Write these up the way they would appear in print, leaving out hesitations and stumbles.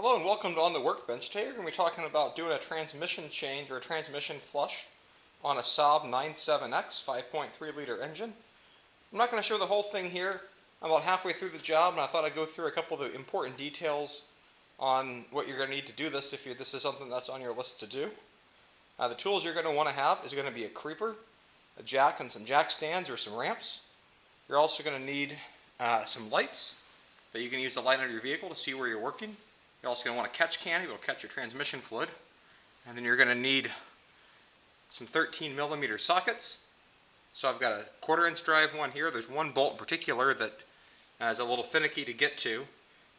Hello and welcome to On the Workbench. Today we're going to be talking about doing a transmission change or a transmission flush on a Saab 97X 5.3 liter engine. I'm not going to show the whole thing here. I'm about halfway through the job and I thought I'd go through a couple of the important details on what you're going to need to do this if this is something that's on your list to do. The tools you're going to want to have is going to be a creeper, a jack and some jack stands or some ramps. You're also going to need some lights that you can use to light under your vehicle to see where you're working. You're also going to want a catch can, it'll catch your transmission fluid. And then you're going to need some 13mm sockets. So I've got a 1/4 inch drive one here. There's one bolt in particular that is a little finicky to get to.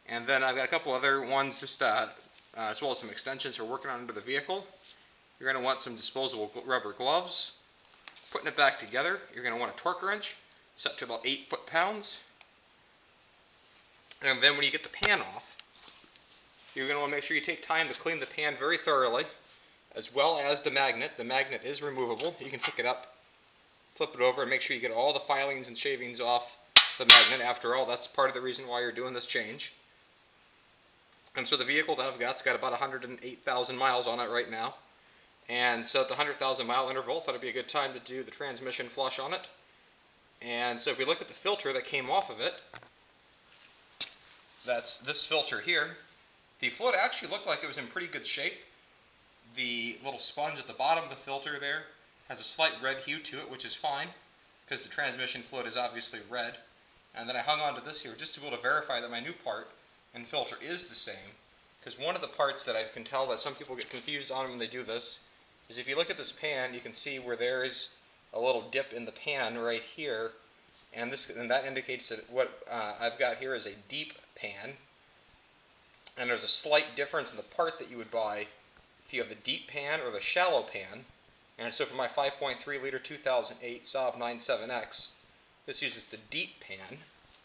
And then I've got a couple other ones just as well as some extensions for working on under the vehicle. You're going to want some disposable rubber gloves. Putting it back together, you're going to want a torque wrench set to about 8 foot-pounds. And then when you get the pan off, you're going to want to make sure you take time to clean the pan very thoroughly, as well as the magnet. The magnet is removable. You can pick it up, flip it over, and make sure you get all the filings and shavings off the magnet. After all, that's part of the reason why you're doing this change. And so the vehicle that I've got's got about 108,000 miles on it right now. And so at the 100,000 mile interval, I thought it'd be a good time to do the transmission flush on it. And so if we look at the filter that came off of it, that's this filter here. The fluid actually looked like it was in pretty good shape. The little sponge at the bottom of the filter there has a slight red hue to it, which is fine, because the transmission fluid is obviously red. And then I hung on to this here just to be able to verify that my new part and filter is the same. Because one of the parts that I can tell that some people get confused on when they do this is if you look at this pan, you can see where there is a little dip in the pan right here. And that indicates that what I've got here is a deep pan. And there's a slight difference in the part that you would buy if you have the deep pan or the shallow pan. And so for my 5.3 liter 2008 Saab 97X, this uses the deep pan.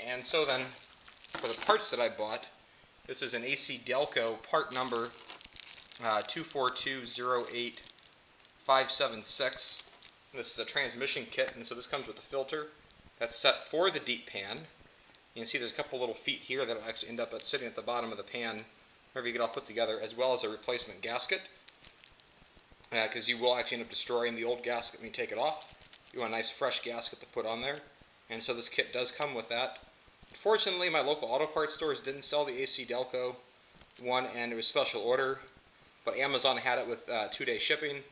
And so then for the parts that I bought, this is an AC Delco part number 24208-576. This is a transmission kit, and so this comes with a filter that's set for the deep pan. You can see there's a couple little feet here that will actually end up sitting at the bottom of the pan whenever you get all put together, as well as a replacement gasket, because you will actually end up destroying the old gasket when you take it off. You want a nice fresh gasket to put on there, and so this kit does come with that. Unfortunately, my local auto parts stores didn't sell the AC Delco one, and it was special order, but Amazon had it with 2-day shipping,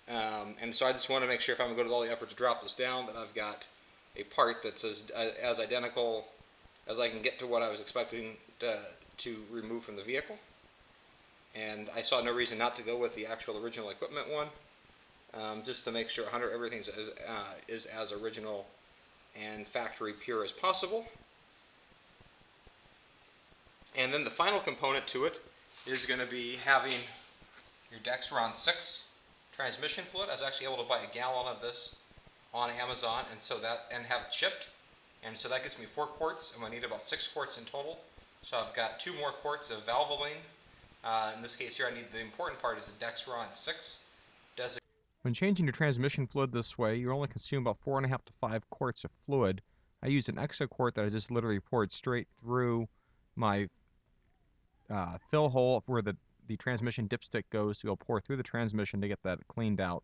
and so I just want to make sure if I'm going to go to all the effort to drop this down that I've got a part that's as identical as I can get to what I was expecting to remove from the vehicle. And I saw no reason not to go with the actual original equipment one, just to make sure everything is as original and factory pure as possible. And then the final component to it is going to be having your Dexron 6 transmission fluid. I was actually able to buy a gallon of this on Amazon, and have it shipped. And so that gets me 4 quarts, and I need about 6 quarts in total. So I've got 2 more quarts of Valvoline. In this case here, the important part is the Dexron 6. When changing your transmission fluid this way, you only consume about 4.5 to 5 quarts of fluid. I use an extra quart that I just literally poured straight through my fill hole where the transmission dipstick goes to go pour through the transmission to get that cleaned out,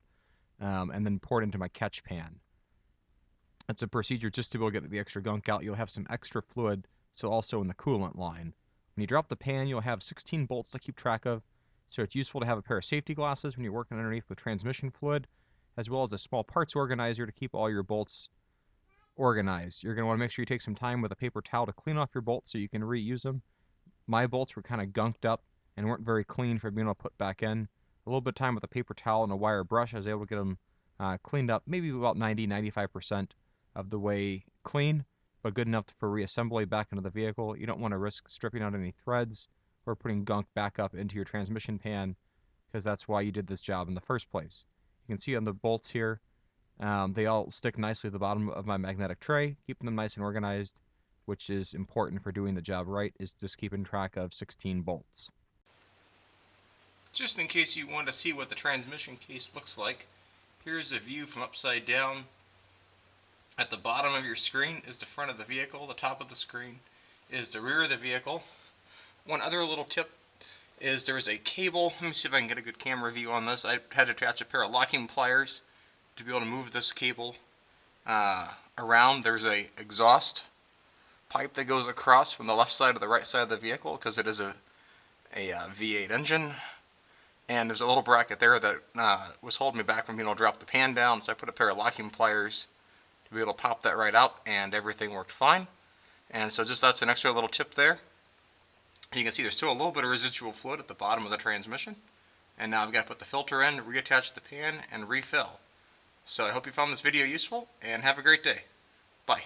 and then pour it into my catch pan. It's a procedure just to be able to get the extra gunk out. You'll have some extra fluid, so also in the coolant line. When you drop the pan, you'll have 16 bolts to keep track of, so it's useful to have a pair of safety glasses when you're working underneath with transmission fluid, as well as a small parts organizer to keep all your bolts organized. You're going to want to make sure you take some time with a paper towel to clean off your bolts so you can reuse them. My bolts were kind of gunked up and weren't very clean for being able to put back in. A little bit of time with a paper towel and a wire brush, I was able to get them cleaned up, maybe about 90-95% of the way clean, but good enough for reassembly back into the vehicle. You don't want to risk stripping out any threads or putting gunk back up into your transmission pan, because that's why you did this job in the first place. You can see on the bolts here, they all stick nicely at the bottom of my magnetic tray, keeping them nice and organized, which is important for doing the job right, is just keeping track of 16 bolts. Just in case you want to see what the transmission case looks like, here's a view from upside down. At the bottom of your screen is the front of the vehicle. The top of the screen is the rear of the vehicle. One other little tip is there's a cable. Let me see if I can get a good camera view on this. I had to attach a pair of locking pliers to be able to move this cable around. There's a exhaust pipe that goes across from the left side to the right side of the vehicle because it is a V8 engine. And there's a little bracket there that was holding me back from being able to drop the pan down, so I put a pair of locking pliers to be able to pop that right out, and everything worked fine. And so just that's an extra little tip there. You can see there's still a little bit of residual fluid at the bottom of the transmission. And now I've got to put the filter in, reattach the pan, and refill. So I hope you found this video useful, and have a great day. Bye.